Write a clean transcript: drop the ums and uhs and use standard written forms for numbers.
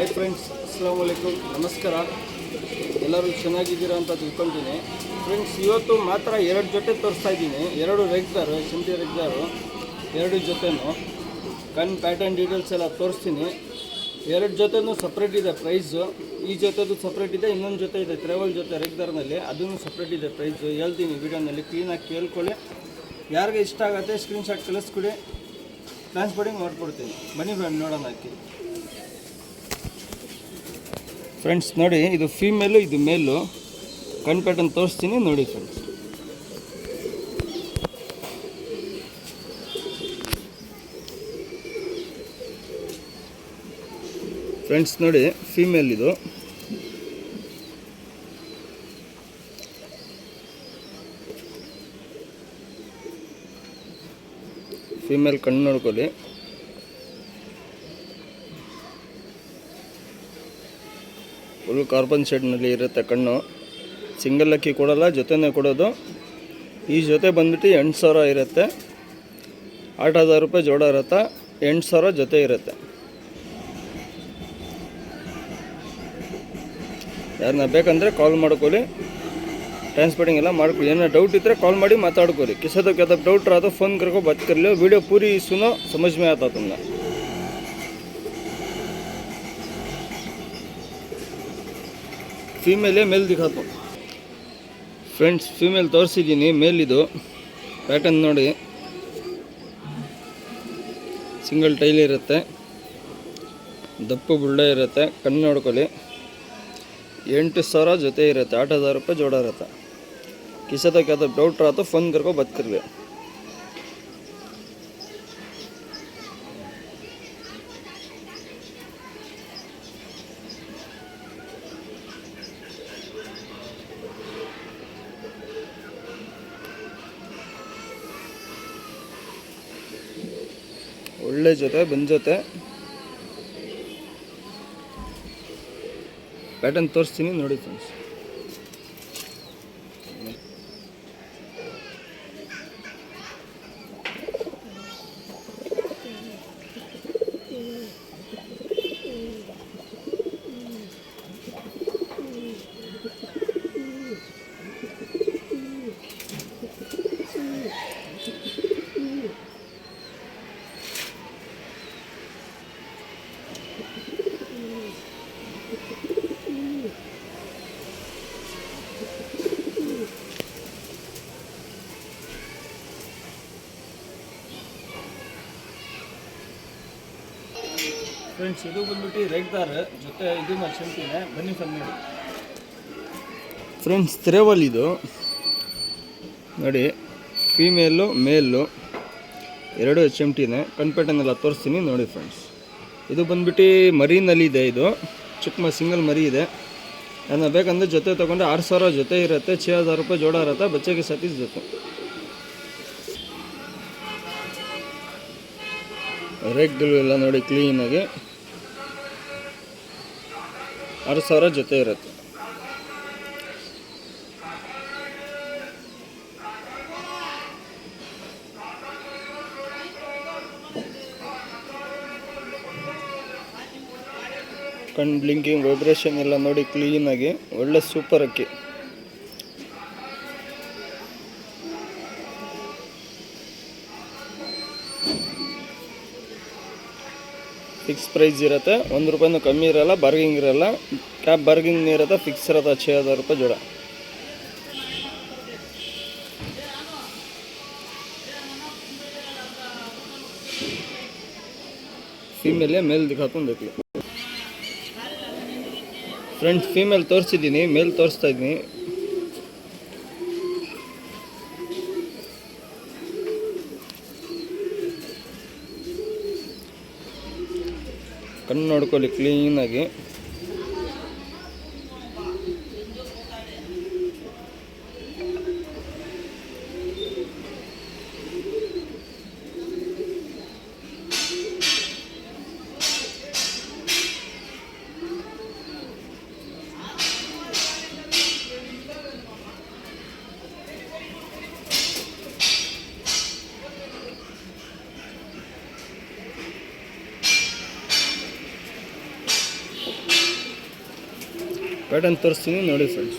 Hi friends, ಅಸ್ಸಲಾಮು ಅಲೈಕುಮ್, ನಮಸ್ಕಾರ. ಎಲ್ಲರೂ ಚೆನ್ನಾಗಿದ್ದೀರಾ ಅಂತ ತಿಳ್ಕೊತೀನಿ. ಫ್ರೆಂಡ್ಸ್, ಇವತ್ತು ಮಾತ್ರ 2 ಜೊತೆ ತೋರಿಸ್ತಾ ಇದ್ದೀನಿ. 2 ರೆಗ್ದಾರು, ಶಂಟಿ ರೆಗ್ದಾರು, 2 ಜೊತೆನೂ ಕಣ್ ಪ್ಯಾಟರ್ನ್ ಡೀಟೇಲ್ಸ್ ಎಲ್ಲ ತೋರಿಸ್ತೀನಿ. 2 ಜೊತೆನೂ ಸಪ್ರೇಟ್ ಇದೆ ಪ್ರೈಸು. ಈ ಜೊತೆದು ಸಪ್ರೇಟ್ ಇದೆ, ಇನ್ನೊಂದು ಜೊತೆ ಇದೆ ಟ್ರಾವೆಲ್ ಜೊತೆ ರೆಗ್ದಾರ್ನಲ್ಲಿ, ಅದೂ ಸಪ್ರೇಟ್ ಇದೆ ಪ್ರೈಸು. ಹೇಳ್ತೀನಿ ವಿಡಿಯೋನಲ್ಲಿ, ಕ್ಲೀನಾಗಿ ಕೇಳ್ಕೊಳ್ಳಿ. ಯಾರಿಗೆ ಇಷ್ಟ ಆಗುತ್ತೆ ಸ್ಕ್ರೀನ್ಶಾಟ್ ಕಳಿಸ್ಕೊಡಿ, ಟ್ರಾನ್ಸ್ಪೋರ್ಟಿಂಗ್ ಮಾಡ್ಕೊಡ್ತೀನಿ. ಬನ್ನಿ ಫ್ರೆಂಡ್, ನೋಡೋಣ ಹಾಕಿ. ಫ್ರೆಂಡ್ಸ್ ನೋಡಿ, ಇದು ಫೀಮೇಲು, ಇದು ಮೇಲು. ಕಣ್ ಪ್ಯಾಟರ್ನ್ ತೋರಿಸ್ತೀನಿ, ನೋಡಿ ಫ್ರೆಂಡ್ಸ್. ಫ್ರೆಂಡ್ಸ್ ನೋಡಿ, ಫೀಮೇಲ್ ಇದು. ಫೀಮೇಲ್ ಕಣ್ಣು ನೋಡ್ಕೊಳ್ಳಿ. ಫುಲ್ ಕಾರ್ಬನ್ ಶೇಡ್ನಲ್ಲಿ ಇರುತ್ತೆ ಕಣ್ಣು. ಸಿಂಗಲ್ ಅಕ್ಕಿ ಕೊಡೋಲ್ಲ, ಜೊತೆನೇ ಕೊಡೋದು. ಈ ಜೊತೆ ಬಂದ್ಬಿಟ್ಟು 8,000 ಇರುತ್ತೆ. 8,000 ರೂಪಾಯಿ ಜೋಡ ಇರುತ್ತೆ. 8,000 ಜೊತೆ ಇರುತ್ತೆ. ಯಾರನ್ನ ಬೇಕಂದರೆ ಕಾಲ್ ಮಾಡ್ಕೊಳ್ಳಿ, ಟ್ರಾನ್ಸ್ಪೋರ್ಟಿಂಗ್ ಎಲ್ಲ ಮಾಡ್ಕೊಳ್ಳಿ. ಏನೋ डाउट इतरे कॉल ಮಾಡಿ ಮಾತಾಡ್ಕೊಳ್ಳಿ. किसी को क्या डाउट रहा तो फ़ोन करके बात कर लो. वीडियो पूरी सुनो, समझ में आता तुमने. ಫೀಮೇಲೇ ಮೇಲ್ ದಿಖಾತು ಫ್ರೆಂಡ್ಸ್. ಫೀಮೇಲ್ ತೋರಿಸಿದ್ದೀನಿ, ಮೇಲಿದು ಪ್ಯಾಟರ್ನ್ ನೋಡಿ. ಸಿಂಗಲ್ ಟೈಲ್ ಇರುತ್ತೆ, ದಪ್ಪು ಬುಳ್ಳೆ ಇರುತ್ತೆ. ಕಣ್ಣು ನೋಡ್ಕೊಳ್ಳಿ. 8,000 ಜೊತೆ ಇರುತ್ತೆ. 8,000 ರೂಪಾಯಿ ಜೋಡ ಇರುತ್ತೆ. किसी को क्या डाउट रहा तो फ़ोन करके बात कर ले. ಒಳ್ಳೆ ಜೊತೆ, ಬಂದ್ ಜೊತೆ. ಪ್ಯಾಟರ್ನ್ ತೋರಿಸ್ತೀನಿ, ನೋಡಿ ಫ್ರೆಂಡ್ಸ್. ಫ್ರೆಂಡ್ಸ್, ಇದು ಬಂದ್ಬಿಟ್ಟು ರೆಗ್ದಾರ್ ಜೊತೆ, ಇದು ಶಂಟಿನೇ. ಬನ್ನಿ ಫ್ರೆಂಡ್ ನೋಡಿ. ಫ್ರೆಂಡ್ಸ್, ತ್ರೇವಲ್ ಇದು ನೋಡಿ. ಫೀಮೇಲು ಮೇಲು 2 HMTನೇ. ಕನ್ಪೇಟನ್ನೆಲ್ಲ ತೋರಿಸ್ತೀನಿ, ನೋಡಿ ಫ್ರೆಂಡ್ಸ್. ಇದು ಬಂದ್ಬಿಟ್ಟು ಮರಿನಲ್ಲಿದೆ. ಇದು ಚಿಕ್ಕ ಸಿಂಗಲ್ ಮರಿ ಇದೆ. ಅದನ್ನ ಬೇಕಂದ್ರೆ ಜೊತೆ ತೊಗೊಂಡ್ರೆ 6,000 ಜೊತೆ ಇರುತ್ತೆ. 6,000 ರೂಪಾಯಿ ಜೋಡ ಇರುತ್ತೆ. ಬಚ್ಚೆಗೆ ಸತೀಸ್ ಜೊತೆ. ರೆಗ್ಗಳು ಎಲ್ಲ ನೋಡಿ ಕ್ಲೀನಾಗಿ. 6,000 ಜೊತೆ ಇರುತ್ತೆ. ಕಣ್ ಬ್ಲಿಂಕಿಂಗ್, ವೈಬ್ರೇಷನ್ ಎಲ್ಲ ನೋಡಿ ಕ್ಲೀನಾಗಿ. ಒಳ್ಳೆ ಸೂಪರ್ ಅಕ್ಕಿ. ಫಿಕ್ಸ್ ಪ್ರೈಸ್ ಇರುತ್ತೆ. 1 ರೂಪಾಯಿನೂ ಕಮ್ಮಿ ಇರೋಲ್ಲ, ಬಾರ್ಗಿಂಗ್ ಇರೋಲ್ಲ. ಕ್ಯಾಬ್ ಬಾರ್ಗಿಂಗ್ ಇರುತ್ತೆ, ಫಿಕ್ಸ್ ಇರುತ್ತೆ. 6,000 ರೂಪಾಯಿ ಜೋಡ. ಫೀಮೇಲೇ ಮೇಲ್ ದಿಖಾತು देखिए ಫ್ರೆಂಡ್ಸ್. ಫೀಮೇಲ್ ತೋರಿಸಿದ್ದೀನಿ, ಮೇಲ್ ತೋರಿಸ್ತಾ ಇದ್ದೀನಿ. ಕಣ್ಣು ನೋಡ್ಕೊಳ್ಳಿ ಕ್ಲೀನಾಗಿ. ಪ್ಯಾಟರ್ನ್ ತೋರಿಸ್ತೀನಿ ನೋಡಿ ಫ್ರೆಂಡ್ಸ್.